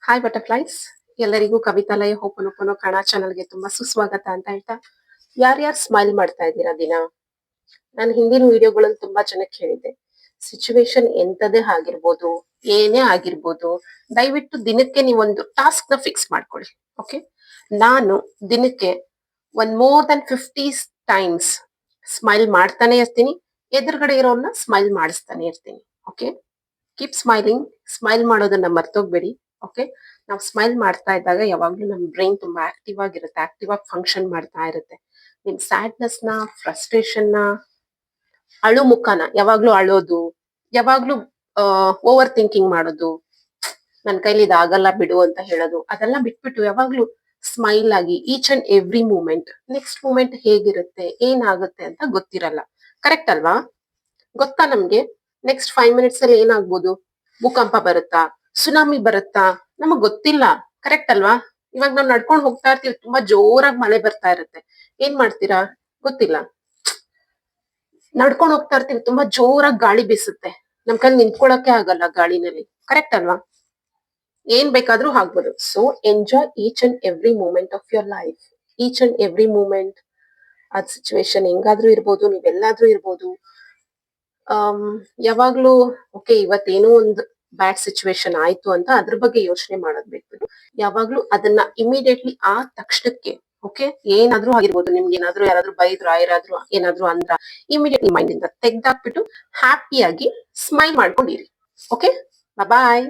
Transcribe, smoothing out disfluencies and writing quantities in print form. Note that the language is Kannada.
ಹಾಯ್ ಬಟರ್ಫ್ಲೈಸ್, ಎಲ್ಲರಿಗೂ ಕವಿತಾಲಯ ಹೋಪನೋಪನೋ ಕಣ ಚಾನಲ್ಗೆ ತುಂಬಾ ಸುಸ್ವಾಗತ ಅಂತ ಹೇಳ್ತಾ, ಯಾರ್ಯಾರು ಸ್ಮೈಲ್ ಮಾಡ್ತಾ ಇದ್ದೀರಾ ದಿನ? ನಾನು ಹಿಂದಿನ ವಿಡಿಯೋಗಳಲ್ಲಿ ತುಂಬಾ ಜನಕ್ಕೆ ಹೇಳಿದ್ದೆ, ಸಿಚುವೇಶನ್ ಎಂತದೇ ಆಗಿರ್ಬೋದು, ಏನೇ ಆಗಿರ್ಬೋದು, ದಯವಿಟ್ಟು ದಿನಕ್ಕೆ ನೀವೊಂದು ಟಾಸ್ಕ್ ನ ಫಿಕ್ಸ್ ಮಾಡ್ಕೊಳ್ಳಿ. ಓಕೆ, ನಾನು ದಿನಕ್ಕೆ ಮೋರ್ ದನ್ 50 ಟೈಮ್ಸ್ ಸ್ಮೈಲ್ ಮಾಡ್ತಾನೆ ಇರ್ತೀನಿ, ಎದುರುಗಡೆ ಇರೋನ್ನ ಸ್ಮೈಲ್ ಮಾಡಿಸ್ತಾನೆ ಇರ್ತೀನಿ. Okay, keep smiling. ಸ್ಮೈಲ್ ಮಾಡೋದನ್ನ ಮರ್ತೋಗ್ಬೇಡಿ. ಓಕೆ, ನಾವು ಸ್ಮೈಲ್ ಮಾಡ್ತಾ ಇದ್ದಾಗ ಯಾವಾಗ್ಲೂ ನಮ್ಮ ಬ್ರೈನ್ ತುಂಬಾ ಆಕ್ಟಿವ್ ಆಗಿರುತ್ತೆ, ಆಕ್ಟಿವ್ ಆಗಿ ಫಂಕ್ಷನ್ ಮಾಡ್ತಾ ಇರುತ್ತೆ. ನಿಮ್ ಸ್ಯಾಡ್ನೆಸ್ ನ, ಫ್ರಸ್ಟ್ರೇಷನ್ ನ, ಅಳು ಮುಖನ, ಯಾವಾಗ್ಲೂ ಅಳೋದು, ಯಾವಾಗ್ಲೂ ಓವರ್ ಥಿಂಕಿಂಗ್ ಮಾಡೋದು, ನನ್ ಕೈಲಿ ಇದಾಗಲ್ಲ ಬಿಡು ಅಂತ ಹೇಳೋದು, ಅದೆಲ್ಲ ಬಿಟ್ಬಿಟ್ಟು ಯಾವಾಗ್ಲೂ ಸ್ಮೈಲ್ ಆಗಿ each and every moment, next moment ಹೇಗಿರುತ್ತೆ, ಏನಾಗುತ್ತೆ ಅಂತ ಗೊತ್ತಿರಲ್ಲ. ಕರೆಕ್ಟ್ ಅಲ್ವಾ? ಗೊತ್ತಾ ನಮ್ಗೆ ನೆಕ್ಸ್ಟ್ 5 minutes ಅಲ್ಲಿ ಏನಾಗ್ಬೋದು? ಭೂಕಂಪ ಬರುತ್ತಾ, ಸುನಾಮಿ ಬರುತ್ತಾ, ನಮಗ್ ಗೊತ್ತಿಲ್ಲ. ಕರೆಕ್ಟ್ ಅಲ್ವಾ? ಇವಾಗ ನಾವು ನಡ್ಕೊಂಡು ಹೋಗ್ತಾ ಇರ್ತೀವಿ, ತುಂಬಾ ಜೋರಾಗಿ ಮಳೆ ಬರ್ತಾ ಇರುತ್ತೆ, ಏನ್ ಮಾಡ್ತೀರಾ? ಗೊತ್ತಿಲ್ಲ. ನಡ್ಕೊಂಡು ಹೋಗ್ತಾ ಇರ್ತೀವಿ, ತುಂಬಾ ಜೋರಾಗಿ ಗಾಳಿ ಬೀಸುತ್ತೆ, ನಮ್ ಕೈಲಿ ನಿಂತ್ಕೊಳಕ್ಕೆ ಆಗಲ್ಲ ಗಾಳಿನಲ್ಲಿ. ಕರೆಕ್ಟ್ ಅಲ್ವಾ? ಏನ್ ಬೇಕಾದ್ರೂ ಆಗ್ಬೋದು. So enjoy each and every moment of your life. Each and every moment, ಅದ್ ಸಿಚುವೇಶನ್ ಹೆಂಗಾದ್ರೂ ಇರ್ಬೋದು, ನೀವೆಲ್ಲಾದ್ರೂ ಇರ್ಬೋದು. ಯಾವಾಗ್ಲೂ ಓಕೆ, ಇವತ್ತೇನೋ ಒಂದು ಬ್ಯಾಡ್ ಸಿಚುವೇಶನ್ ಆಯ್ತು ಅಂತ ಅದ್ರ ಬಗ್ಗೆ ಯೋಚನೆ ಮಾಡೋದ್ ಬಿಟ್ಬಿಟ್ಟು, ಯಾವಾಗ್ಲೂ ಅದನ್ನ ಇಮಿಡಿಯೇಟ್ಲಿ ಆ ತಕ್ಷಣಕ್ಕೆ, ಓಕೆ, ಏನಾದ್ರೂ ಆಗಿರ್ಬೋದು, ನಿಮ್ಗೆ ಏನಾದ್ರೂ ಯಾರಾದ್ರೂ ಬೈದ್ರ, ಯಾರಾದ್ರೂ ಏನಾದ್ರೂ ಅಂದ್ರ, ಇಮಿಡಿಯೇಟ್ಲಿ ಮೈಂಡ್ ಇಂದ ತೆಗ್ದಾಕ್ಬಿಟ್ಟು ಹ್ಯಾಪಿಯಾಗಿ ಸ್ಮೈಲ್ ಮಾಡ್ಕೊಂಡಿರಿ. ಓಕೆ, ಬಾಯ್.